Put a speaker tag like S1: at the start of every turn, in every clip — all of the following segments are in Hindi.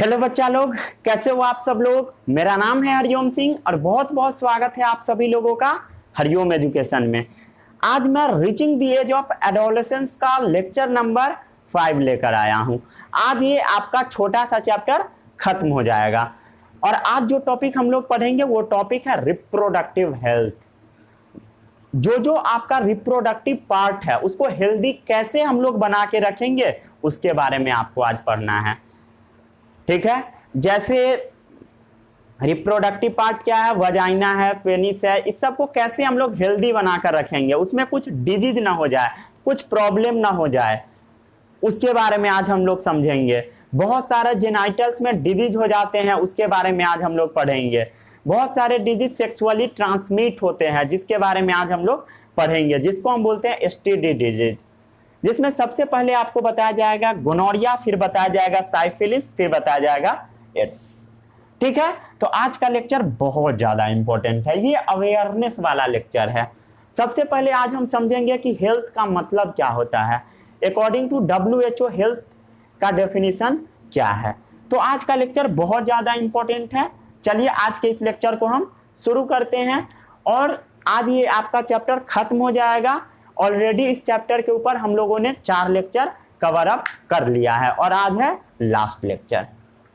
S1: हेलो बच्चा लोग, कैसे हो आप सब लोग। मेरा नाम है हरिओम सिंह और बहुत बहुत स्वागत है आप सभी लोगों का हरिओम एजुकेशन में। आज मैं reaching the age of adolescence का लेक्चर नंबर 5 लेकर आया हूं। आज ये आपका छोटा सा चैप्टर खत्म हो जाएगा और आज जो टॉपिक हम लोग पढ़ेंगे वो टॉपिक है रिप्रोडक्टिव हेल्थ। जो आपका रिप्रोडक्टिव पार्ट है उसको हेल्दी कैसे हम लोग बना के रखेंगे उसके बारे में आपको आज पढ़ना है। ठीक है, जैसे रिप्रोडक्टिव पार्ट क्या है, वजाइना है, पेनिस है, इस सब को कैसे हम लोग हेल्दी बनाकर रखेंगे, उसमें कुछ डिजीज ना हो जाए, कुछ प्रॉब्लम ना हो जाए, उसके बारे में आज हम लोग समझेंगे। बहुत सारे जेनाइटल्स में डिजीज हो जाते हैं, उसके बारे में आज हम लोग पढ़ेंगे। बहुत सारे डिजीज सेक्सुअली ट्रांसमिट होते हैं जिसके बारे में आज हम लोग पढ़ेंगे, जिसको हम बोलते हैं एसटीडी डिजीज, जिसमें सबसे पहले आपको बताया जाएगा गोनोरिया, फिर बताया जाएगा साइफिलिस, फिर बताया जाएगा एड्स। ठीक है, तो आज का लेक्चर बहुत ज्यादा इंपॉर्टेंट है, ये अवेयरनेस वाला लेक्चर है। सबसे पहले आज हम समझेंगे कि हेल्थ का मतलब क्या होता है, अकॉर्डिंग टू WHO हेल्थ का डेफिनेशन क्या है। तो आज का लेक्चर बहुत ज्यादा इंपॉर्टेंट है। चलिए आज के इस लेक्चर को हम शुरू करते हैं और आज ये आपका चैप्टर खत्म हो जाएगा। ऑलरेडी इस चैप्टर के ऊपर हम लोगों ने 4 लेक्चर कवर अप कर लिया है और आज है लास्ट लेक्चर।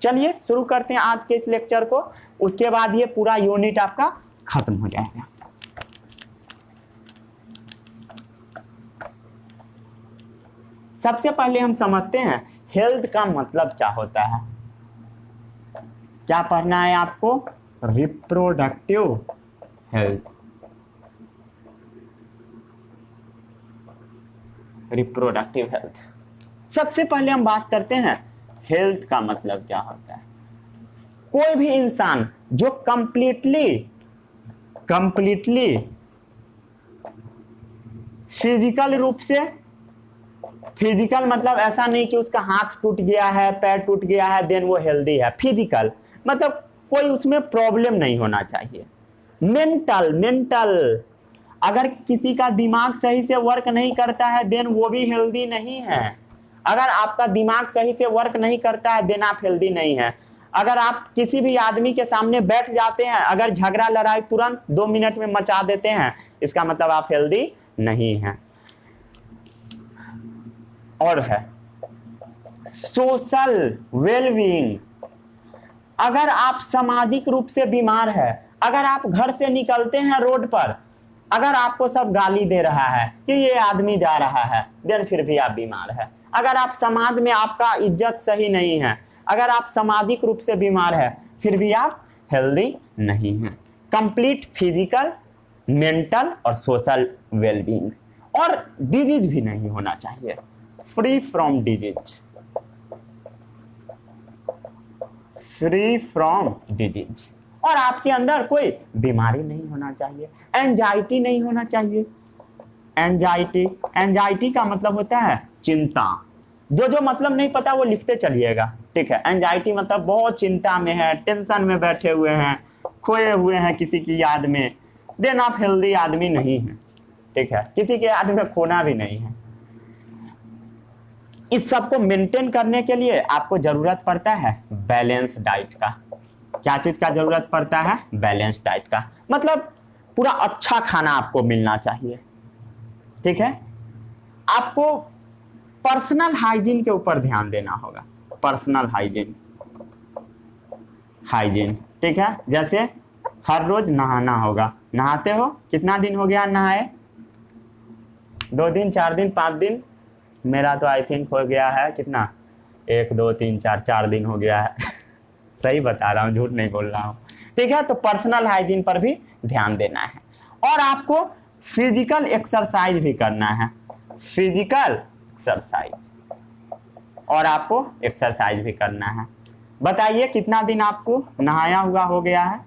S1: चलिए शुरू करते हैं आज के इस लेक्चर को, उसके बाद ये पूरा यूनिट आपका खत्म हो जाएगा। सबसे पहले हम समझते हैं हेल्थ का मतलब क्या होता है। क्या पढ़ना है आपको, रिप्रोडक्टिव हेल्थ। रिप्रोडक्टिव हेल्थ, सबसे पहले हम बात करते हैं हेल्थ का मतलब क्या होता है। कोई भी इंसान जो कंप्लीटली फिजिकल रूप से, फिजिकल मतलब ऐसा नहीं कि उसका हाथ टूट गया है, पैर टूट गया है देन वो हेल्दी है। फिजिकल मतलब कोई उसमें प्रॉब्लम नहीं होना चाहिए। मेंटल अगर किसी का दिमाग सही से वर्क नहीं करता है देन वो भी हेल्दी नहीं है। अगर आपका दिमाग सही से वर्क नहीं करता है देन आप हेल्दी नहीं है। अगर आप किसी भी आदमी के सामने बैठ जाते हैं, अगर झगड़ा लड़ाई तुरंत 2 मिनट में मचा देते हैं, इसका मतलब आप हेल्दी नहीं हैं। और है सोशल वेलबीइंग। अगर आप सामाजिक रूप से बीमार है, अगर आप घर से निकलते हैं रोड पर, अगर आपको सब गाली दे रहा है कि ये आदमी जा रहा है देन फिर भी आप बीमार है। अगर आप समाज में आपका इज्जत सही नहीं है, अगर आप सामाजिक रूप से बीमार है फिर भी आप हेल्दी नहीं हैं। कंप्लीट फिजिकल, मेंटल और सोशल वेलबीइंग, और डिजीज भी नहीं होना चाहिए, free from disease, free from disease. और आपके अंदर कोई बीमारी नहीं होना चाहिए, एंजाइटी नहीं होना चाहिए। एंजाइटी का मतलब होता है चिंता। जो मतलब नहीं पता वो लिखते चलिएगा, ठीक है। एंजाइटी मतलब बहुत चिंता में है, टेंशन में बैठे हुए हैं, खोए हुए हैं किसी की याद में, देन आप हेल्दी आदमी नहीं हैं, ठीक है। किसी के याद में खोना भी नहीं है। इस सब को मेंटेन करने के लिए आपको जरूरत पड़ता है बैलेंस डाइट का। क्या चीज का जरूरत पड़ता है, बैलेंस डाइट का। मतलब पूरा अच्छा खाना आपको मिलना चाहिए, ठीक है। आपको पर्सनल हाइजीन के ऊपर ध्यान देना होगा, पर्सनल हाइजीन, ठीक है। जैसे हर रोज नहाना होगा। नहाते हो, कितना दिन हो गया नहाए, 2 दिन 4 दिन 5 दिन, मेरा तो आई थिंक हो गया है कितना, 1 2 3 4 दिन हो गया है सही बता रहा हूँ, झूठ नहीं बोल रहा हूँ, ठीक है। तो पर्सनल हाइजीन पर भी ध्यान देना है और आपको फिजिकल एक्सरसाइज भी करना है, फिजिकल एक्सरसाइज, और आपको एक्सरसाइज भी करना है। बताइए कितना दिन आपको नहाया हुआ हो गया है,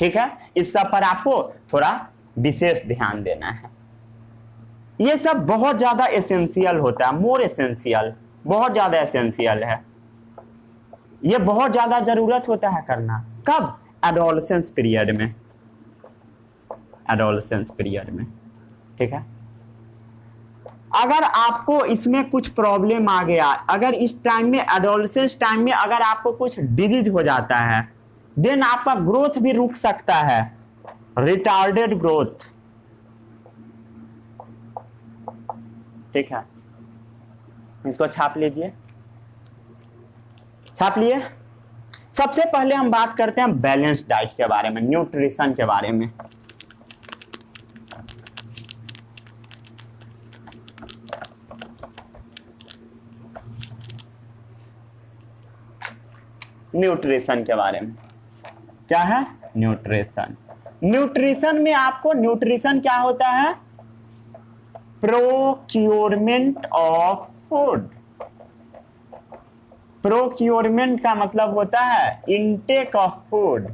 S1: ठीक है। इस सब पर आपको थोड़ा विशेष ध्यान देना है। ये सब बहुत ज्यादा एसेंशियल होता है, मोर एसेंशियल, बहुत ज्यादा एसेंशियल है। ये बहुत ज्यादा जरूरत होता है करना। कब, एडोलेसेंस पीरियड में, एडोलेसेंस पीरियड में, ठीक है। अगर आपको इसमें कुछ प्रॉब्लम आ गया, अगर इस टाइम में एडोलेसेंस टाइम में अगर आपको कुछ डिजीज हो जाता है, देन आपका ग्रोथ भी रुक सकता है, रिटार्डेड ग्रोथ। ठीक है, इसको छाप लीजिए, छाप लिए। सबसे पहले हम बात करते हैं बैलेंस डाइट के बारे में, न्यूट्रिशन के बारे में। न्यूट्रिशन के बारे में क्या है? न्यूट्रिशन। न्यूट्रिशन में आपको, न्यूट्रिशन क्या होता है? Procurement of food. प्रोक्योरमेंट का मतलब होता है इनटेक ऑफ फूड,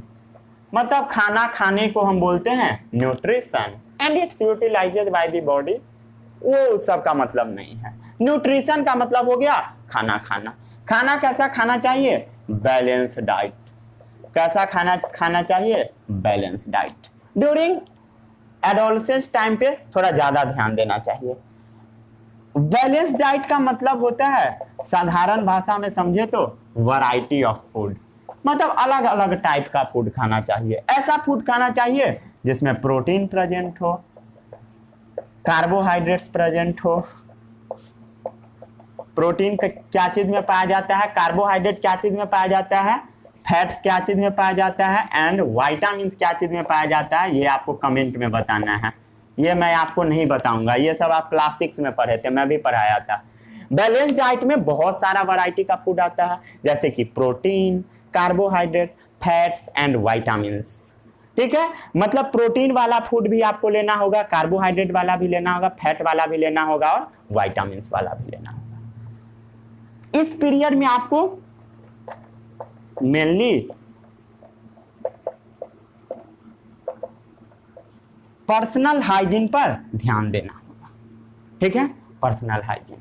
S1: मतलब खाना खाने को हम बोलते हैं nutrition, and it's utilised by the body. वो सब का मतलब नहीं है। न्यूट्रिशन का मतलब हो गया खाना खाना। खाना कैसा खाना चाहिए? Balance diet. कैसा खाना खाना चाहिए? Balance diet. During adolescence time पे थोड़ा ज्यादा ध्यान देना चाहिए। बैलेंस डाइट का मतलब होता है, साधारण भाषा में समझे तो, वैरायटी ऑफ फूड, मतलब अलग अलग टाइप का फूड खाना चाहिए। ऐसा फूड खाना चाहिए जिसमें प्रोटीन प्रेजेंट हो, कार्बोहाइड्रेट्स प्रेजेंट हो। प्रोटीन क्या चीज में पाया जाता है? कार्बोहाइड्रेट क्या चीज में पाया जाता है? फैट्स क्या चीज में पाया जाता है? एंड वाइटामिन क्या चीज में पाया जाता है? ये आपको कमेंट में बताना है, ये मैं आपको नहीं बताऊंगा, ये सब आप क्लास 6 में पढ़े थे, मैं भी पढ़ाया था। बैलेंस डाइट में बहुत सारा वैरायटी का फूड आता है, जैसे कि protein, carbohydrate, fats and vitamins. ठीक है, मतलब प्रोटीन वाला फूड भी आपको लेना होगा, कार्बोहाइड्रेट वाला भी लेना होगा, फैट वाला भी लेना होगा और वाइटामिन्स वाला भी लेना होगा। इस पीरियड में आपको मेनली पर्सनल हाइजीन पर ध्यान देना होगा। ठीक है, पर्सनल हाइजीन।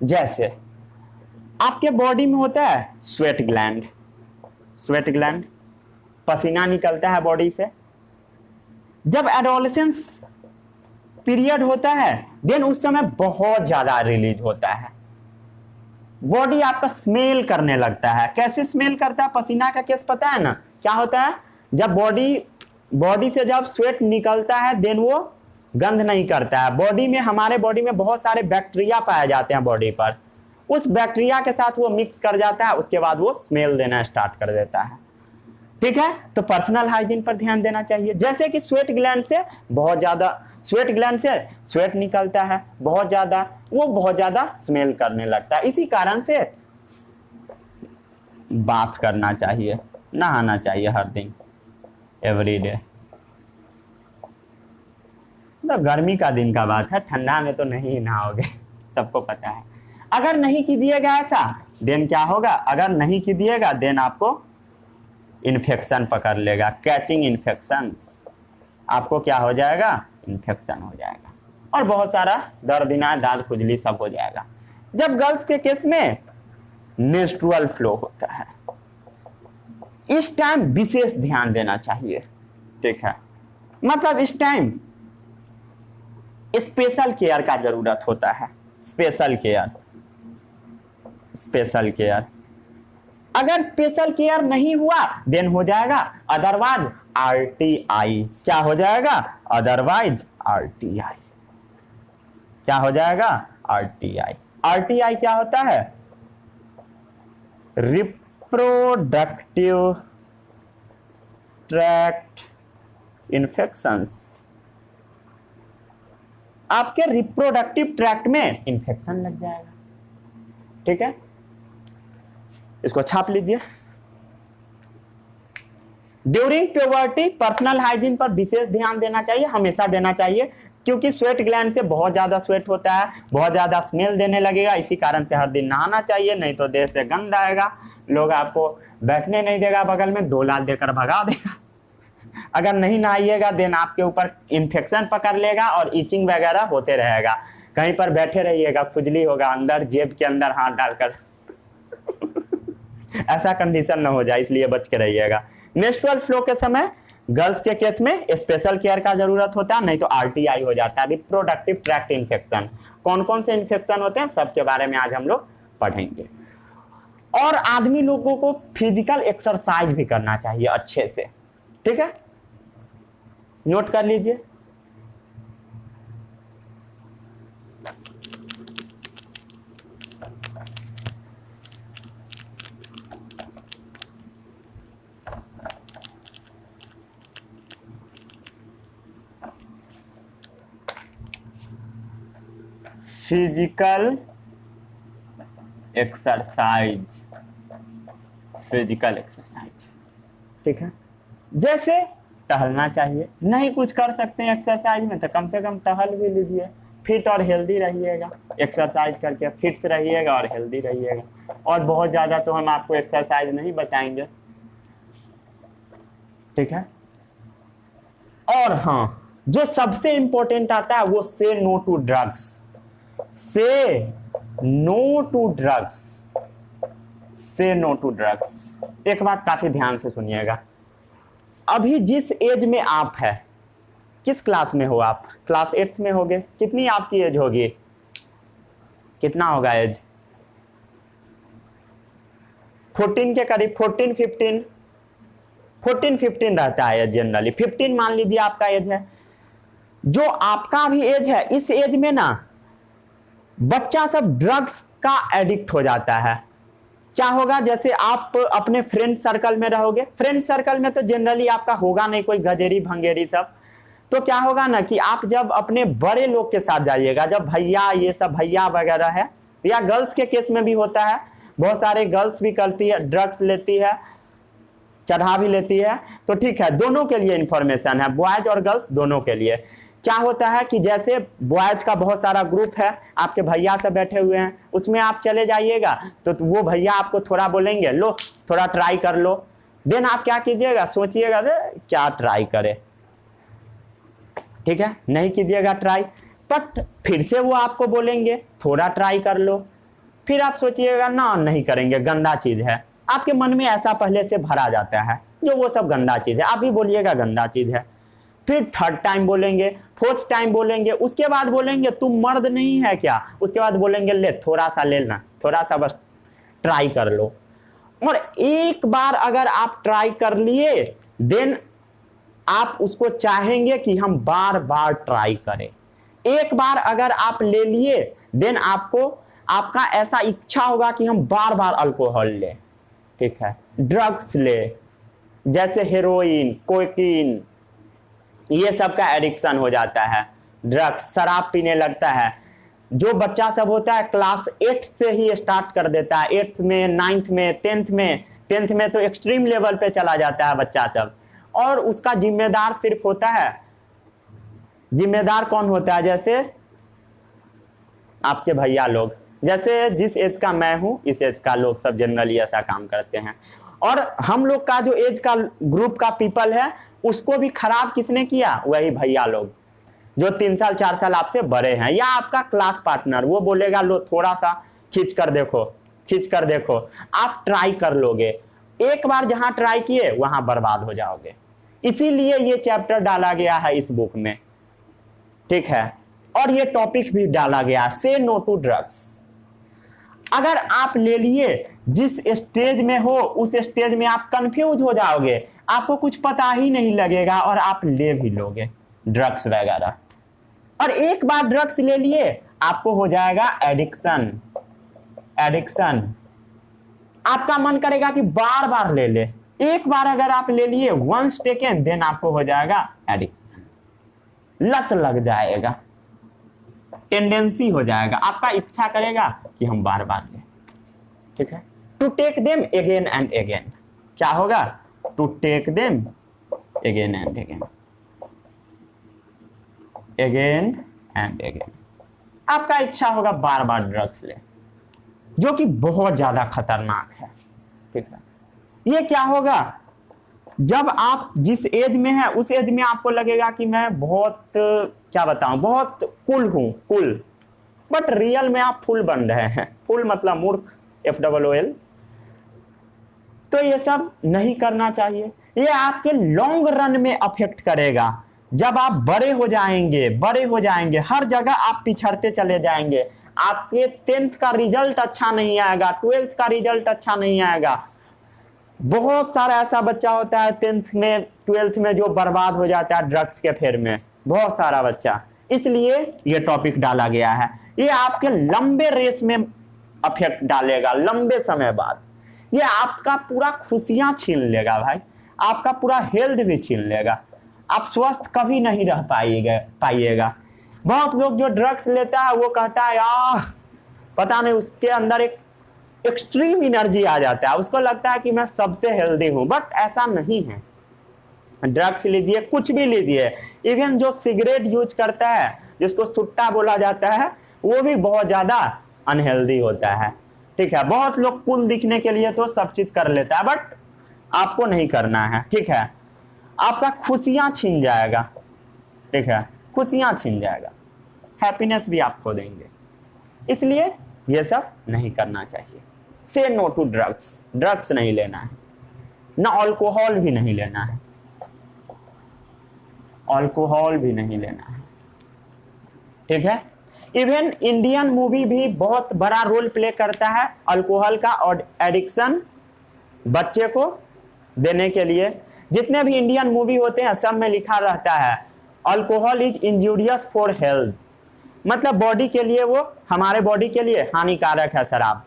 S1: जैसे आपके बॉडी में होता है स्वेट ग्लैंड, स्वेट ग्लैंड, पसीना निकलता है बॉडी से। जब एडोलेसेंस पीरियड होता है, देन उस समय बहुत ज्यादा रिलीज होता है, बॉडी आपका स्मेल करने लगता है। कैसे स्मेल करता है? पसीना का केस पता है ना क्या होता है? जब बॉडी से जब स्वेट निकलता है, देन वो गंध नहीं करता है। बॉडी में, हमारे बॉडी में बहुत सारे बैक्टीरिया पाए जाते हैं बॉडी पर, उस बैक्टीरिया के साथ वो मिक्स कर जाता है, उसके बाद वो स्मेल देना स्टार्ट कर देता है। ठीक है, तो पर्सनल हाइजीन पर ध्यान देना चाहिए। जैसे कि स्वेट ग्लैंड से बहुत ज्यादा, स्वेट ग्लैंड से स्वेट निकलता है बहुत ज्यादा, वो बहुत ज्यादा स्मेल करने लगता है। इसी कारण से बात करना चाहिए, नहाना चाहिए हर दिन, एवरी डे। तो गर्मी का दिन का बात है, ठंडा में तो नहीं नहाओगे, सबको पता है। अगर नहीं कीजिएगा ऐसा, देन क्या होगा? अगर नहीं कीजिएगा, देन आपको इन्फेक्शन पकड़ लेगा, कैचिंग इन्फेक्शंस। आपको क्या हो जाएगा? इन्फेक्शन हो जाएगा, और बहुत सारा दर्दिना, दाद खुजली सब हो जाएगा। जब गर्ल्स के केस में मेंस्ट्रुअल फ्लो होता है, इस टाइम विशेष ध्यान देना चाहिए। ठीक है, मतलब इस टाइम स्पेशल केयर का जरूरत होता है, स्पेशल केयर, स्पेशल केयर। अगर स्पेशल केयर नहीं हुआ, देन हो जाएगा अदरवाइज RTI। क्या हो जाएगा? Otherwise RTI। क्या हो जाएगा? RTI। RTI क्या होता है? Reproductive tract infections. आपके रिप्रोडक्टिव ट्रैक्ट में इन्फेक्शन लग जाएगा। ठीक है, इसको छाप लीजिए। ड्यूरिंग प्यूबर्टी पर्सनल हाइजीन पर विशेष ध्यान देना चाहिए, हमेशा देना चाहिए, क्योंकि स्वेट ग्लैंड से बहुत ज्यादा स्वेट होता है, बहुत ज्यादा स्मेल देने लगेगा। इसी कारण से हर दिन नहाना चाहिए, नहीं तो देर से गंध आएगा, लोग आपको बैठने नहीं देगा बगल में, 2 लात देकर भगा देगा। अगर नहीं नहाइएगा, देन आपके ऊपर इन्फेक्शन पकड़ लेगा और इचिंग वगैरह होते रहेगा। कहीं पर बैठे रहिएगा, खुजली होगा, अंदर जेब के अंदर हाथ डालकर ऐसा कंडीशन ना हो जाए, इसलिए बच के रहिएगा। मेंस्ट्रुअल फ्लो के समय गर्ल्स के केस में स्पेशल केयर का जरूरत होता है, नहीं तो RTI हो जाता है, रिप्रोडक्टिव ट्रैक्ट इन्फेक्शन। कौन कौन से इन्फेक्शन होते हैं सबके बारे में आज हम लोग पढ़ेंगे। और आदमी लोगों को फिजिकल एक्सरसाइज भी करना चाहिए अच्छे से, ठीक है, नोट कर लीजिए। फिजिकल एक्सरसाइज, फिजिकल एक्सरसाइज, ठीक है। जैसे टहलना चाहिए, नहीं कुछ कर सकते हैं एक्सरसाइज में तो कम से कम टहल भी लीजिए, फिट और हेल्दी रहिएगा, एक्सरसाइज करके फिट रहिएगा और हेल्दी रहिएगा। और बहुत ज़्यादा तो हम आपको एक्सरसाइज नहीं बताएंगे, ठीक है। और हाँ, जो सबसे इंपॉर्टेंट आता है वो से नो टू ड्रग्स, से नो टू ड्रग्स, से नो टू ड्रग्स। एक बात काफी ध्यान से सुनिएगा, अभी जिस एज में आप है, किस क्लास में हो आप? क्लास 8th में होगे। कितनी आपकी एज होगी? कितना होगा एज? 14 के करीब, 14-15 रहता है जनरली। 15 मान लीजिए आपका एज है। जो आपका भी एज है, इस एज में ना बच्चा सब ड्रग्स का एडिक्ट हो जाता है। क्या होगा, जैसे आप अपने फ्रेंड सर्कल में रहोगे, फ्रेंड सर्कल में तो जनरली आपका होगा नहीं कोई गजेरी भंगेरी सब, तो क्या होगा ना कि आप जब अपने बड़े लोग के साथ जाइएगा, जब भैया, ये सब भैया वगैरह है, या गर्ल्स के केस में भी होता है, बहुत सारे गर्ल्स भी करती है, ड्रग्स लेती है, चढ़ा भी लेती है, तो ठीक है, दोनों के लिए इंफॉर्मेशन है, बॉयज और गर्ल्स दोनों के लिए। क्या होता है कि जैसे बॉयज का बहुत सारा ग्रुप है, आपके भैया सब बैठे हुए हैं, उसमें आप चले जाइएगा तो वो भैया आपको थोड़ा बोलेंगे, लो थोड़ा ट्राई कर लो। देन आप क्या कीजिएगा, सोचिएगा क्या ट्राई करे, ठीक है, नहीं कीजिएगा ट्राई, बट फिर से वो आपको बोलेंगे थोड़ा ट्राई कर लो, फिर आप सोचिएगा ना नहीं करेंगे, गंदा चीज है। आपके मन में ऐसा पहले से भरा जाता है जो वो सब गंदा चीज है, आप भी बोलिएगा गंदा चीज है। फिर 3rd टाइम बोलेंगे, 4th टाइम बोलेंगे, उसके बाद बोलेंगे तुम मर्द नहीं है क्या, उसके बाद बोलेंगे ले थोड़ा सा ले लेना, थोड़ा सा बस ट्राई कर लो। और एक बार अगर आप ट्राई कर लिए, देन आप उसको चाहेंगे कि हम बार बार ट्राई करें। एक बार अगर आप ले लिए, देन आपका ऐसा इच्छा होगा कि हम बार बार अल्कोहल ले, ठीक है, ड्रग्स ले, जैसे हेरोइन, कोकीन, ये सब का एडिक्शन हो जाता है। ड्रग्स, शराब पीने लगता है। जो बच्चा सब होता है क्लास 8 से ही स्टार्ट कर देता है, 8th में, 9th में, 10th में तो एक्सट्रीम लेवल पे चला जाता है बच्चा सब। और उसका जिम्मेदार सिर्फ होता है, जिम्मेदार कौन होता है, जैसे आपके भैया लोग, जैसे जिस एज का मैं हूं, इस एज का लोग सब जनरली ऐसा काम करते हैं। और हम लोग का जो एज का ग्रुप का पीपल है, उसको भी खराब किसने किया, वही भैया लोग जो 3 साल 4 साल आपसे बड़े हैं, या आपका क्लास पार्टनर, वो बोलेगा लो थोड़ा सा खींच कर देखो, आप ट्राई कर लोगे। एक बार जहां ट्राई किए वहां बर्बाद हो जाओगे। इसीलिए ये चैप्टर डाला गया है इस बुक में, ठीक है, और ये टॉपिक भी डाला गया, से नो टू ड्रग्स। अगर आप ले लिए, जिस स्टेज में हो उस स्टेज में आप कंफ्यूज हो जाओगे, आपको कुछ पता ही नहीं लगेगा और आप ले भी लोगे ड्रग्स वगैरह। और एक बार ड्रग्स ले लिए, आपको हो जाएगा एडिक्शन। आपका मन करेगा कि बार बार ले ले। एक बार अगर आप ले लिए, वंस टेकन, देन आपको हो जाएगा एडिक्शन, लत लग जाएगा, टेंडेंसी हो जाएगा, आपका इच्छा करेगा कि हम बार बार लें, ठीक है। To take them again and again, क्या होगा, to take them again and again, आपका इच्छा होगा बार बार ड्रग्स ले, जो कि बहुत ज्यादा खतरनाक है, ठीक है। ये क्या होगा, जब आप जिस एज में है उस एज में आपको लगेगा कि मैं बहुत, क्या बताऊं, बहुत कूल हूं, कूल, बट रियल में आप फुल बन रहे हैं। फुल मतलब मूर्ख, FOOL। तो ये सब नहीं करना चाहिए। ये आपके लॉन्ग रन में अफेक्ट करेगा। जब आप बड़े हो जाएंगे हर जगह आप पिछड़ते चले जाएंगे। आपके 10th का रिजल्ट अच्छा नहीं आएगा, 12th का रिजल्ट अच्छा नहीं आएगा। बहुत सारा ऐसा बच्चा होता है 10th में 12th में जो बर्बाद हो जाता है ड्रग्स के फेर में, बहुत सारा बच्चा। इसलिए ये टॉपिक डाला गया है। ये आपके लंबे रेस में अफेक्ट डालेगा, लंबे समय बाद। ये आपका पूरा खुशियां छीन लेगा भाई, आपका पूरा हेल्थ भी छीन लेगा। आप स्वस्थ कभी नहीं रह पाइएगा। बहुत लोग जो ड्रग्स लेता है वो कहता है यार पता नहीं, उसके अंदर एक एक्सट्रीम एनर्जी आ जाता है, उसको लगता है कि मैं सबसे हेल्दी हूं। बट ऐसा नहीं है। ड्रग्स लीजिए, कुछ भी लीजिए, इवन जो सिगरेट यूज करता है जिसको सुट्टा बोला जाता है, वो भी बहुत ज्यादा अनहेल्दी होता है। ठीक है, बहुत लोग कूल दिखने के लिए तो सब चीज कर लेता है, बट आपको नहीं करना है। ठीक है, आपका खुशियां छीन जाएगा। ठीक है, खुशियां छीन जाएगा, हैप्पीनेस भी आप खो देंगे। इसलिए ये सब नहीं करना चाहिए। से नो टू ड्रग्स। ड्रग्स नहीं लेना है, ना अल्कोहल भी नहीं लेना है, अल्कोहल भी नहीं लेना है। ठीक है, इवन इंडियन मूवी भी बहुत बड़ा रोल प्ले करता है अल्कोहल का और एडिक्शन बच्चे को देने के लिए। जितने भी इंडियन मूवी होते हैं सब में लिखा रहता है alcohol is injurious for health, मतलब बॉडी के लिए, वो हमारे बॉडी के लिए हानिकारक है शराब।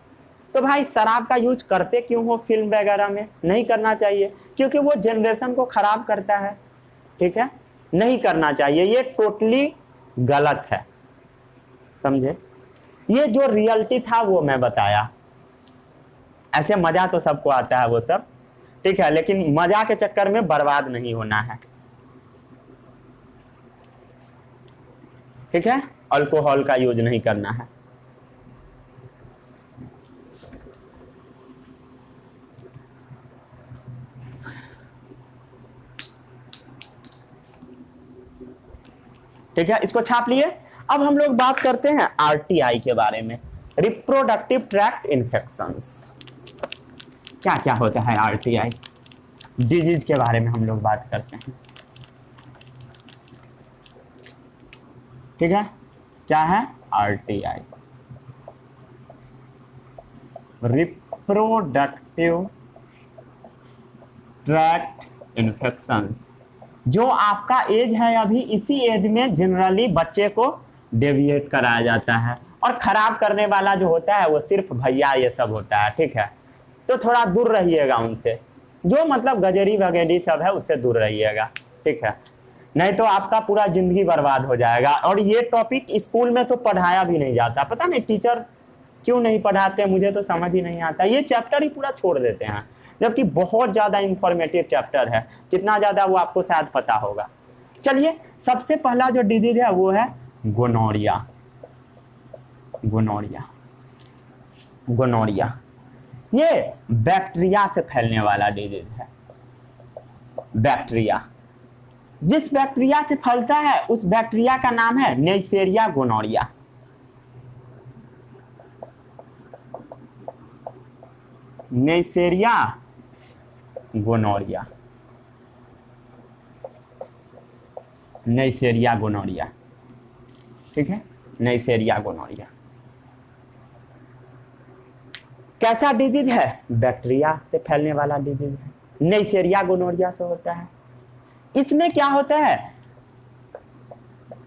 S1: तो भाई शराब का यूज करते क्यों हो फिल्म वगैरह में? नहीं करना चाहिए, क्योंकि वो जनरेशन को खराब करता है। ठीक है, नहीं करना चाहिए, ये टोटली गलत है, समझे? ये जो रियलिटी था वो मैं बताया। ऐसे मजा तो सबको आता है वो सब, ठीक है, लेकिन मजा के चक्कर में बर्बाद नहीं होना है। ठीक है, अल्कोहल का यूज नहीं करना है। ठीक है, इसको छाप लिए। अब हम लोग बात करते हैं आरटीआई के बारे में, रिप्रोडक्टिव ट्रैक्ट इन्फेक्शंस। क्या क्या होता है आरटीआई डिजीज के बारे में हम लोग बात करते हैं। ठीक है, क्या है आरटीआई? Reproductive tract infections. जो आपका एज है अभी, इसी एज में जनरली बच्चे को डेविएट कराया जाता है, और खराब करने वाला जो होता है वो सिर्फ भैया ये सब होता है। ठीक है, तो थोड़ा दूर रहिएगा उनसे, जो मतलब गजरी वगैरह सब है उससे दूर रहिएगा। ठीक है, नहीं तो आपका पूरा जिंदगी बर्बाद हो जाएगा। और ये टॉपिक स्कूल में तो पढ़ाया भी नहीं जाता, पता नहीं टीचर क्यों नहीं पढ़ाते, मुझे तो समझ ही नहीं आता। ये चैप्टर ही पूरा छोड़ देते हैं, जबकि बहुत ज्यादा इंफॉर्मेटिव चैप्टर है। कितना ज्यादा वो आपको शायद पता होगा। चलिए, सबसे पहला जो डिजीज है वो है गोनोरिया। गोनोरिया, गोनोरिया ये बैक्टीरिया से फैलने वाला डिजीज है। बैक्टीरिया, जिस बैक्टीरिया से फैलता है उस बैक्टीरिया का नाम है neisseria gonorrhoea. Neisseria gonorrhoea, neisseria gonorrhoea. ठीक है, नेइसेरिया गोनोरिया कैसा डिजीज है? बैक्टीरिया से फैलने वाला डिजीज है, नेइसेरिया गोनोरिया से होता है। इसमें क्या होता है,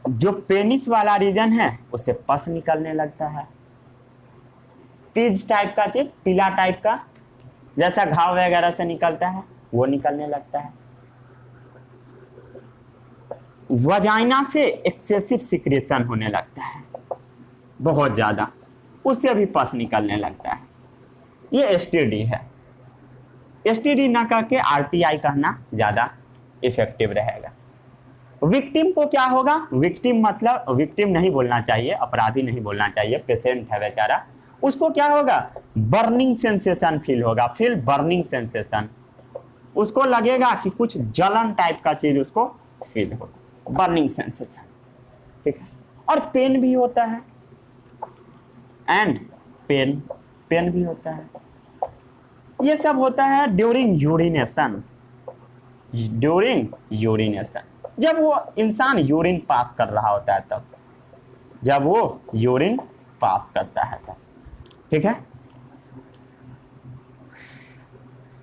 S1: जो पेनिस वाला रीजन है उससे पस निकलने लगता है, पीज टाइप का चीज, पीला टाइप का, जैसा घाव वगैरह से निकलता है वो निकलने लगता है। वजाइना से एक्सेसिव सिक्रेशन होने लगता है बहुत ज्यादा, उससे भी पस निकलने लगता है। ये एसटीडी है। एसटीडी ना करके आरटीआई कहना ज्यादा इफेक्टिव रहेगा। विक्टिम को क्या होगा? विक्टिम मतलब विक्टिम नहीं बोलना चाहिए, अपराधी नहीं बोलना चाहिए, पेशेंट है बेचारा। उसको क्या होगा? बर्निंग सेंसेशन फील होगा, फील बर्निंग सेंसेशन। उसको लगेगा कि कुछ जलन टाइप का चीज उसको फील होगा, बर्निंग सेंसेशन। ठीक है, और पेन भी होता है, एंड पेन भी होता है। ये सब होता है ड्यूरिंग यूरिनेशन। ड्यूरिंग यूरिनेशन, जब वो इंसान यूरिन पास कर रहा होता है तब, जब वो यूरिन पास करता है तब। ठीक है,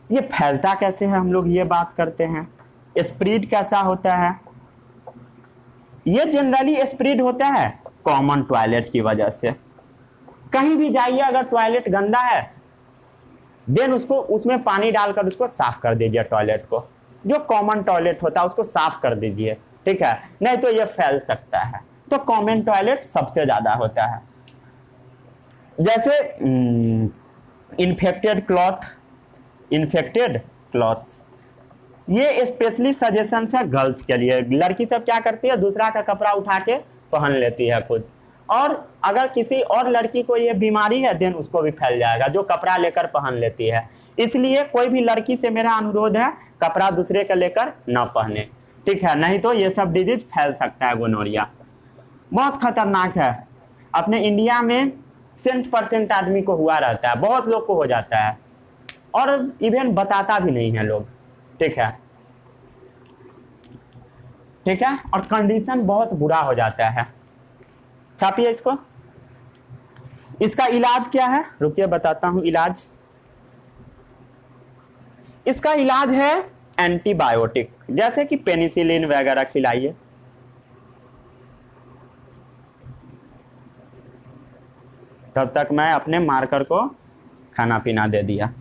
S1: ये फैलता कैसे है हम लोग ये बात करते हैं। स्प्रेड कैसा होता है, ये जनरली स्प्रेड होता है कॉमन टॉयलेट की वजह से। कहीं भी जाइए, अगर टॉयलेट गंदा है देन उसको उसमें पानी डालकर उसको साफ कर दीजिए, टॉयलेट को, जो कॉमन टॉयलेट होता है उसको साफ कर दीजिए। ठीक है, नहीं तो ये फैल सकता है। तो कॉमन टॉयलेट सबसे ज्यादा होता है। जैसे इन्फेक्टेड क्लॉथ्स, ये स्पेशली सजेशन है गर्ल्स के लिए। लड़की सब क्या करती है, दूसरा का कपड़ा उठा के पहन लेती है खुद, और अगर किसी और लड़की को ये बीमारी है देन उसको भी फैल जाएगा जो कपड़ा लेकर पहन लेती है। इसलिए कोई भी लड़की से मेरा अनुरोध है कपड़ा दूसरे का लेकर ना पहने। ठीक है, नहीं तो ये सब डिजीज फैल सकता है। गोनोरिया बहुत खतरनाक है। अपने इंडिया में 100% आदमी को हुआ रहता है, बहुत लोग को हो जाता है और इवन बताता भी नहीं है लोग। ठीक है, ठीक है, और कंडीशन बहुत बुरा हो जाता है। छापिए इसको। इसका इलाज क्या है, रुकिए बताता हूं इलाज। इसका इलाज है एंटीबायोटिक, जैसे कि पेनिसिलिन वगैरह खिलाइए। तब तक मैं अपने मार्कर को खाना पीना दे दिया।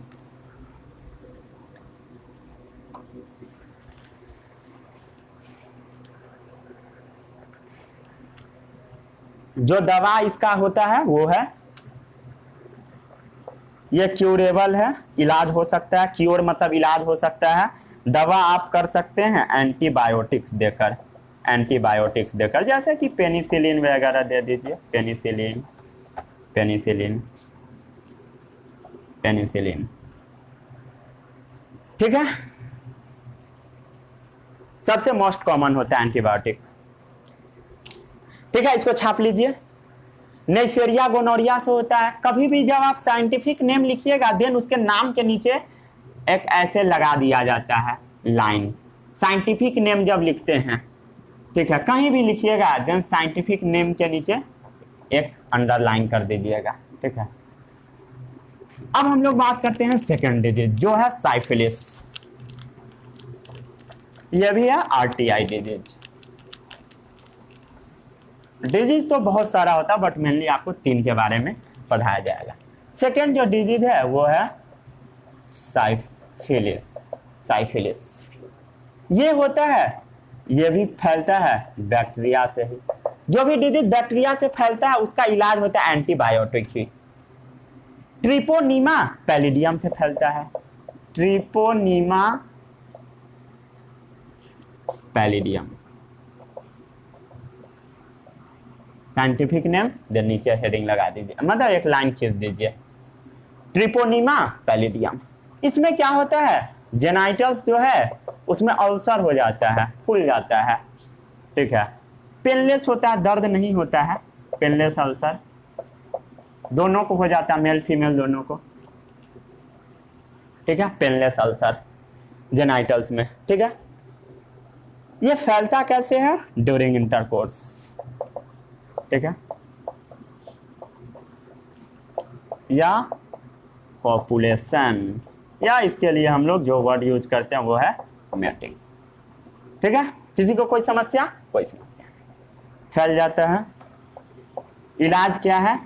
S1: जो दवा इसका होता है वो है, ये क्यूरेबल है, इलाज हो सकता है। क्योर मतलब इलाज हो सकता है। दवा आप कर सकते हैं एंटीबायोटिक्स देकर, एंटीबायोटिक्स देकर, जैसे कि पेनिसिलिन वगैरह दे दीजिए। Penicillin penicillin penicillin. ठीक है, सबसे मोस्ट कॉमन होता है एंटीबायोटिक। ठीक है, इसको छाप लीजिए। नेइसेरिया गोनोरिया से होता है। कभी भी जब आप साइंटिफिक नेम लिखिएगा देन उसके नाम के नीचे एक ऐसे लगा दिया जाता है लाइन, साइंटिफिक नेम जब लिखते हैं। ठीक है, कहीं भी लिखिएगा देन साइंटिफिक नेम के नीचे एक अंडरलाइन कर दीजिएगा। ठीक है, अब हम लोग बात करते हैं सेकेंड डिजीज जो है साइफिलिस। यह भी है आरटीआई डिजीज। डिजीज तो बहुत सारा होता है बट मेनली आपको 3 के बारे में पढ़ाया जाएगा। सेकेंड जो डिजीज है वो है साइफिलिस। साइफिलिस ये होता है, ये भी फैलता है बैक्टीरिया से ही। जो भी डिजीज बैक्टीरिया से फैलता है उसका इलाज होता है एंटीबायोटिक ही। ट्रिपोनीमा पैलिडियम से फैलता है। Treponema pallidum, scientific name then नीचे हेडिंग लगा दीजिए, मतलब एक लाइन खींच दीजिए। ट्रिपोनीमा पैलिडियम, इसमें क्या होता है, जेनाइटल्स जो है उसमें अल्सर हो जाता है, फूल जाता है। ठीक है, पेनलेस होता है, दर्द नहीं होता है। पेनलेस अल्सर दोनों को हो जाता है, मेल फीमेल दोनों को। ठीक है, पेनलेस अल्सर जेनाइटल्स में। ठीक है, ये फैलता कैसे है, ड्यूरिंग इंटरकोर्स। ठीक है, या पॉपुलेशन, या इसके लिए हम लोग जो वर्ड यूज करते हैं वो है मैटिंग। ठीक है, किसी को कोई समस्या, कोई समस्या नहीं, फैल जाता है। इलाज क्या है,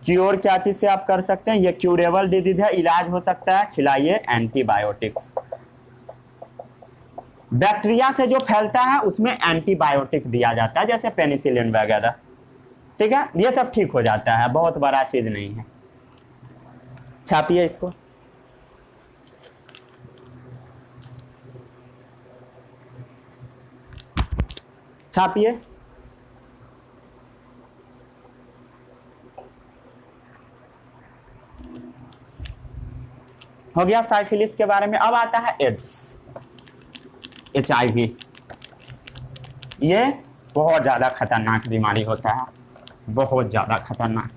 S1: क्योर क्या चीज से आप कर सकते हैं, ये क्यूरेबल डिजीज है, इलाज हो सकता है, खिलाइए एंटीबायोटिक्स। बैक्टीरिया से जो फैलता है उसमें एंटीबायोटिक दिया जाता है, जैसे पेनिसिलिन वगैरह। ठीक है, ये सब ठीक हो जाता है, बहुत बड़ा चीज नहीं है। छापिए इसको। छापिए। हो गया साइफिलिस के बारे में। अब आता है एड्स, HIV। ये बहुत ज्यादा खतरनाक बीमारी होता है, बहुत ज्यादा खतरनाक।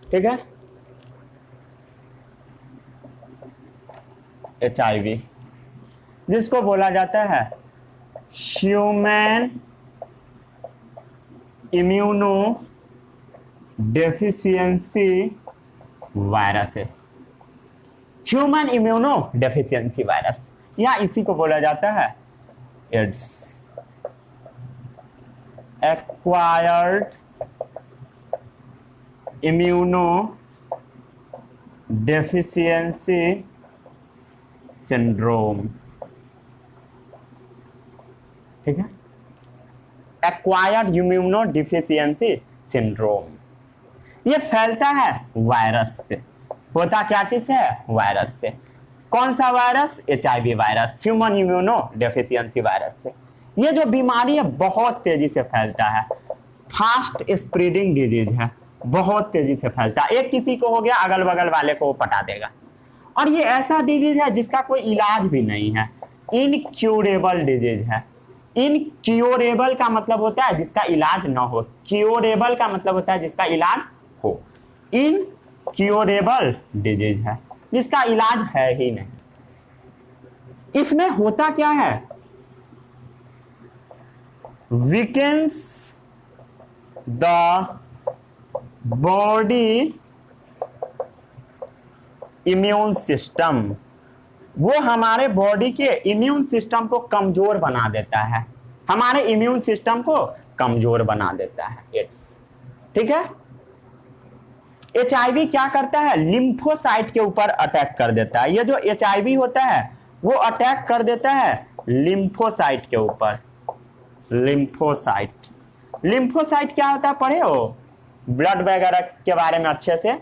S1: ठीक है, HIV, जिसको बोला जाता है human immunodeficiency viruses, human immunodeficiency virus, या इसी को बोला जाता है AIDS, acquired immunodeficiency syndrome. ठीक है, एक्वायर्ड इम्यूनो डिफिशियंसी सिंड्रोम। ये फैलता है वायरस से। होता क्या चीज है? वायरस से। कौन सा virus? HIV virus, human immunodeficiency virus से। ये जो बीमारी है बहुत तेजी से फैलता है, फास्ट स्प्रेडिंग डिजीज है, बहुत तेजी से फैलता है। एक किसी को हो गया, अगल बगल वाले को वो पटा देगा। और ये ऐसा डिजीज है जिसका कोई इलाज भी नहीं है, इनक्यूरेबल डिजीज है। इनक्यूरेबल का मतलब होता है जिसका इलाज ना हो, क्यूरेबल का मतलब होता है जिसका इलाज हो। इनक्यूरेबल डिजीज है जिसका इलाज है ही नहीं। इसमें होता क्या है? Weakens the body immune system, वो हमारे बॉडी के इम्यून सिस्टम को कमजोर बना देता है, हमारे इम्यून सिस्टम को कमजोर बना देता है एड्स। ठीक है, HIV क्या करता है? लिम्फोसाइट के ऊपर अटैक कर देता है। ये जो HIV होता है वो अटैक कर देता है लिम्फोसाइट के ऊपर। लिम्फोसाइट, लिम्फोसाइट क्या होता है पढ़े हो ब्लड वगैरह के बारे में अच्छे से।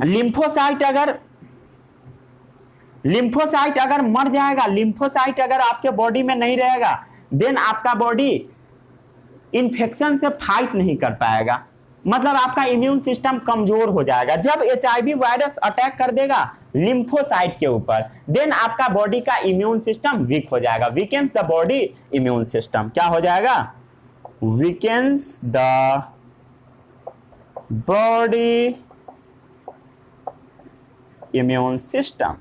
S1: लिम्फोसाइट अगर मर जाएगा, लिम्फोसाइट अगर आपके बॉडी में नहीं रहेगा, देन आपका बॉडी इन्फेक्शन से फाइट नहीं कर पाएगा, मतलब आपका इम्यून सिस्टम कमजोर हो जाएगा। जब HIV वायरस अटैक कर देगा लिम्फोसाइट के ऊपर, देन आपका बॉडी का इम्यून सिस्टम वीक हो जाएगा। Weakens the body immune system, क्या हो जाएगा? Weakens the body immune system.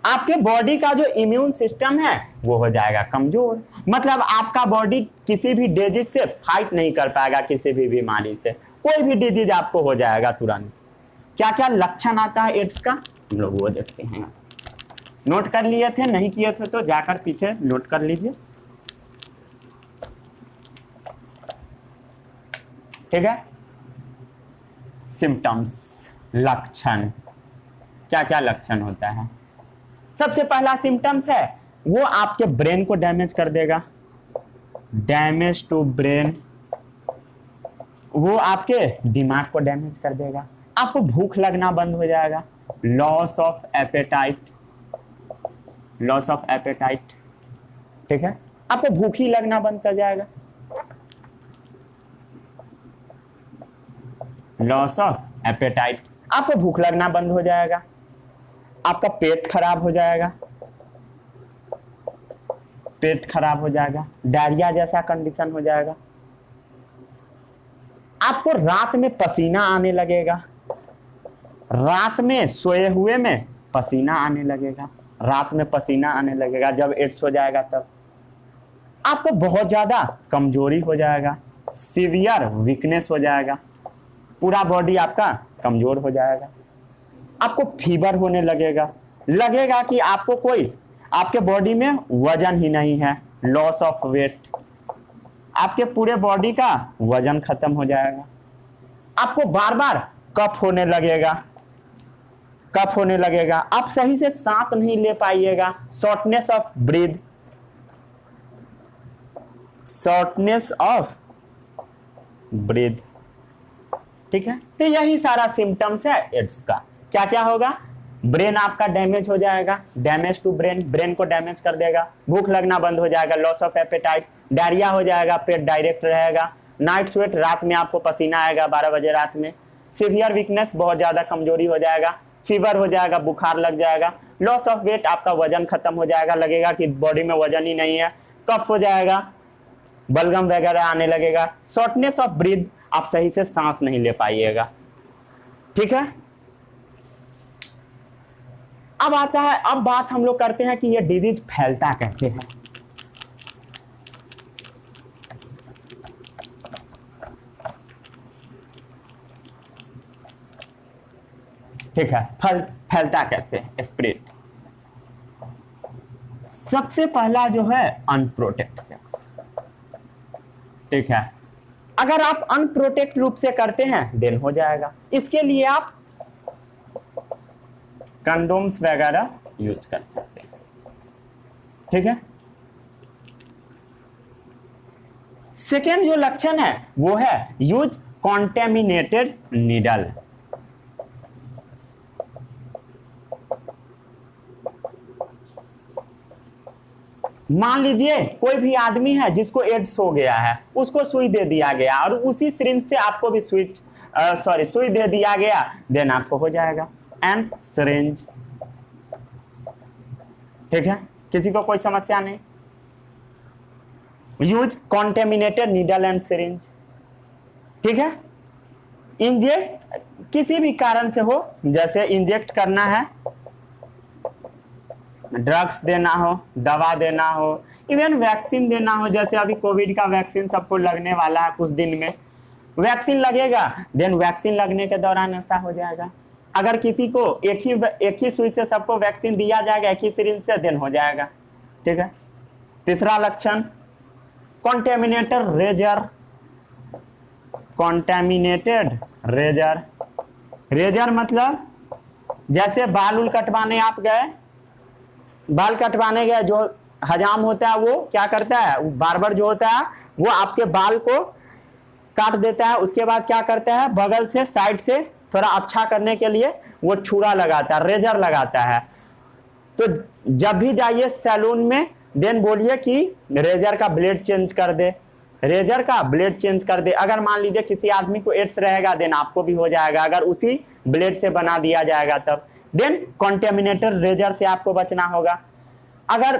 S1: आपके बॉडी का जो इम्यून सिस्टम है वो हो जाएगा कमजोर, मतलब आपका बॉडी किसी भी डिजीज से फाइट नहीं कर पाएगा, किसी भी बीमारी से। कोई भी डिजीज आपको हो जाएगा तुरंत। क्या क्या लक्षण आता है एड्स का, हम लोग वो देखते हैं। नोट कर लिए थे? नहीं किए थे तो जाकर पीछे नोट कर लीजिए। ठीक है, सिम्टम्स, लक्षण, क्या क्या लक्षण होता है। सबसे पहला सिम्टम्स है वो आपके ब्रेन को डैमेज कर देगा, डैमेज टू ब्रेन, वो आपके दिमाग को डैमेज कर देगा। आपको भूख लगना बंद हो जाएगा, loss of appetite, loss of appetite. ठीक है, आपको भूख ही लगना बंद कर जाएगा, लॉस ऑफ एपेटाइट। आपको भूख लगना बंद हो जाएगा, आपका पेट खराब हो जाएगा, पेट खराब हो जाएगा, डायरिया जैसा कंडीशन हो जाएगा। आपको रात में पसीना आने लगेगा, रात में सोए हुए में पसीना आने लगेगा, रात में पसीना आने लगेगा जब एड्स हो जाएगा तब। आपको बहुत ज्यादा कमजोरी हो जाएगा, सीवियर वीकनेस हो जाएगा, पूरा बॉडी आपका कमजोर हो जाएगा। आपको फीवर होने लगेगा, लगेगा कि आपको कोई आपके बॉडी में वजन ही नहीं है, लॉस ऑफ वेट, आपके पूरे बॉडी का वजन खत्म हो जाएगा। आपको बार बार कफ होने लगेगा, कफ होने लगेगा, आप सही से सांस नहीं ले पाइएगा, shortness of breath, shortness of breath. ठीक है, तो यही सारा सिम्टम्स है एड्स का। क्या क्या होगा? ब्रेन आपका डैमेज हो जाएगा, डैमेज टू ब्रेन, ब्रेन को डैमेज कर देगा, भूख लगना बंद हो जाएगा, लॉस ऑफ एपेटाइट, डायरिया हो जाएगा, पेट डायरेक्ट रहेगा, नाइट स्वेट, रात में आपको पसीना आएगा 12 बजे रात में, सीवियर वीकनेस, बहुत ज्यादा कमजोरी हो जाएगा, फीवर हो जाएगा, बुखार लग जाएगा, लॉस ऑफ वेट, आपका वजन खत्म हो जाएगा, लगेगा कि बॉडी में वजन ही नहीं है, कफ हो जाएगा, बलगम वगैरह आने लगेगा, शॉर्टनेस ऑफ ब्रीथ, आप सही से सांस नहीं ले पाइएगा। ठीक है, अब आता है, अब बात हम लोग करते हैं कि ये डिजीज फैलता कैसे है। ठीक है, फैलता कैसे है, स्प्रेड। सबसे पहला जो है अनप्रोटेक्ट सेक्स। ठीक है, अगर आप अनप्रोटेक्ट रूप से करते हैं देन हो जाएगा। इसके लिए आप कंडोम्स वगैरह यूज कर सकते हैं। ठीक है, सेकेंड जो लक्षण है वो है यूज कॉन्टेमिनेटेड नीडल। मान लीजिए कोई भी आदमी है जिसको एड्स हो गया है, उसको सुई दे दिया गया और उसी सिरिंज से आपको भी सुई दे दिया गया, देन आपको हो जाएगा एंड सिरिंज। ठीक है, किसी को कोई समस्या नहीं। Use contaminated needle and syringe. ठीक है, इंजेक्ट किसी भी कारण से हो, जैसे इंजेक्ट करना है, ड्रग्स देना हो, दवा देना हो, इवन वैक्सीन देना हो, जैसे अभी कोविड का वैक्सीन सबको लगने वाला है कुछ दिन में, वैक्सीन लगेगा, देन वैक्सीन लगने के दौरान ऐसा हो जाएगा। अगर किसी को एक ही सुई से सबको वैक्सीन दिया जाएगा, एक ही सिरिंज से, देन हो जाएगा। ठीक है, तीसरा लक्षण contaminated razor. Contaminated razor, razor मतलब जैसे बाल उल कटवाने आप गए, बाल कटवाने गए, जो हजाम होता है वो क्या करता है, बार्बर जो होता है वो आपके बाल को काट देता है, उसके बाद क्या करता है, बगल से साइड से थोड़ा अच्छा करने के लिए वो छुरा लगाता है, रेजर लगाता है। तो जब भी जाइए सैलून में, देन बोलिए कि रेजर का ब्लेड चेंज कर दे, रेजर का ब्लेड चेंज कर दे। अगर मान लीजिए किसी आदमी को एड्स रहेगा, देन आपको भी हो जाएगा, अगर उसी ब्लेड से बना दिया जाएगा तब। देन कॉन्टेमिनेटेड रेजर से आपको बचना होगा। अगर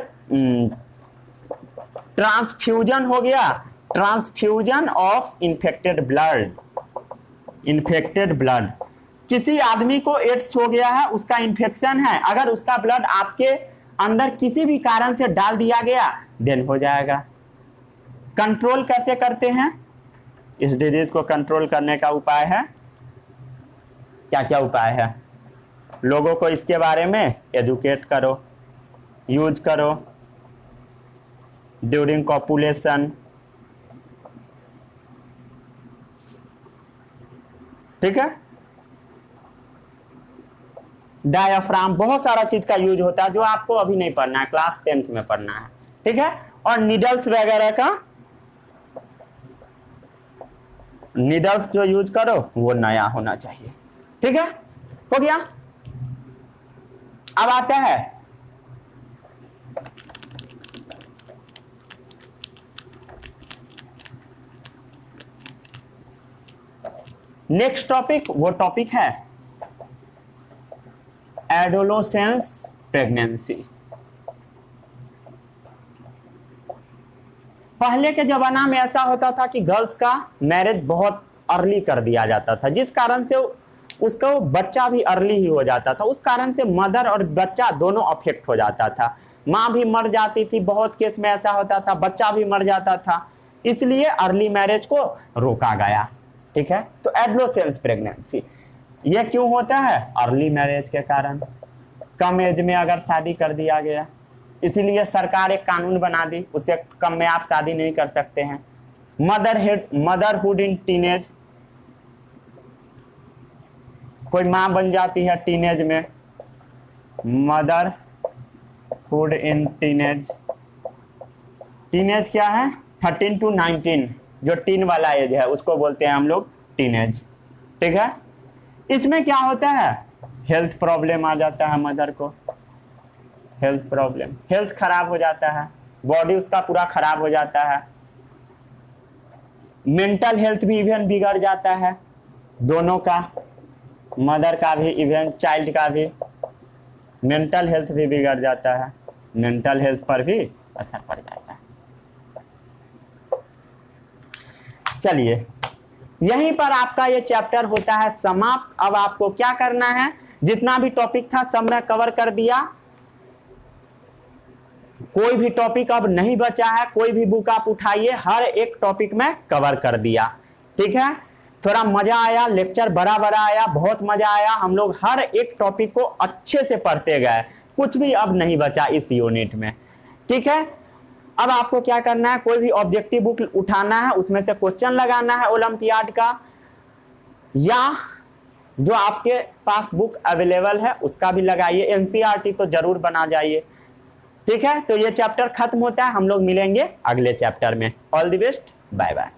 S1: ट्रांसफ्यूजन हो गया, transfusion of infected blood, infected blood, किसी आदमी को एड्स हो गया है, उसका इन्फेक्शन है, अगर उसका ब्लड आपके अंदर किसी भी कारण से डाल दिया गया, देन हो जाएगा। कंट्रोल कैसे करते हैं, इस डिजीज को कंट्रोल करने का उपाय है, क्या क्या उपाय है, लोगों को इसके बारे में एजुकेट करो, यूज करो ड्यूरिंग कॉपुलेशन। ठीक है, डायाफ्राम, बहुत सारा चीज का यूज होता है जो आपको अभी नहीं पढ़ना है, क्लास 10th में पढ़ना है। ठीक है, और नीडल्स वगैरह का, नीडल्स जो यूज करो वो नया होना चाहिए। ठीक है, हो गया। अब आता है नेक्स्ट टॉपिक, वो टॉपिक है एडोलोसेंस प्रेगनेंसी। पहले के जमाना में ऐसा होता था कि गर्ल्स का मैरिज बहुत अर्ली कर दिया जाता था, जिस कारण से उसका बच्चा भी अर्ली ही हो जाता था। उस कारण से मदर और बच्चा दोनों अफेक्ट हो जाता था, माँ भी मर जाती थी, बहुत केस में ऐसा होता था, बच्चा भी मर जाता था, इसलिए अर्ली मैरिज को रोका गया। ठीक है, तो एडोलेसेंस प्रेगनेंसी ये क्यों होता है, अर्ली मैरिज के कारण, कम एज में अगर शादी कर दिया गया, इसीलिए सरकार एक कानून बना दी, उससे कम में आप शादी नहीं कर सकते हैं। मदरहुड इन टीनेज, कोई माँ बन जाती है टीनेज में, मदरहुड इन टीनेज। टीनेज क्या है, 13 to 19, जो टीन वाला एज है उसको बोलते हैं हम लोग टीनेज। ठीक है, इसमें क्या होता है, हेल्थ प्रॉब्लम आ जाता है मदर को, हेल्थ प्रॉब्लम, हेल्थ खराब हो जाता है, बॉडी उसका पूरा खराब हो जाता है, मेंटल हेल्थ भी इवन बिगड़ जाता है, दोनों का, मदर का भी इवन चाइल्ड का भी मेंटल हेल्थ भी बिगड़ जाता है, मेंटल हेल्थ पर भी असर पड़ जाता है। चलिए, यहीं पर आपका ये चैप्टर होता है समाप्त। अब आपको क्या करना है, जितना भी टॉपिक था सब मैं कवर कर दिया, कोई भी टॉपिक अब नहीं बचा है, कोई भी बुक आप उठाइए, हर एक टॉपिक में कवर कर दिया। ठीक है, थोड़ा मजा आया, लेक्चर बड़ा बड़ा आया, बहुत मजा आया, हम लोग हर एक टॉपिक को अच्छे से पढ़ते गए, कुछ भी अब नहीं बचा इस यूनिट में। ठीक है, अब आपको क्या करना है, कोई भी ऑब्जेक्टिव बुक उठाना है, उसमें से क्वेश्चन लगाना है ओलंपियाड का, या जो आपके पास बुक अवेलेबल है उसका भी लगाइए, एनसीईआरटी तो जरूर बना जाइए। ठीक है, तो ये चैप्टर खत्म होता है, हम लोग मिलेंगे अगले चैप्टर में। All the best, bye bye.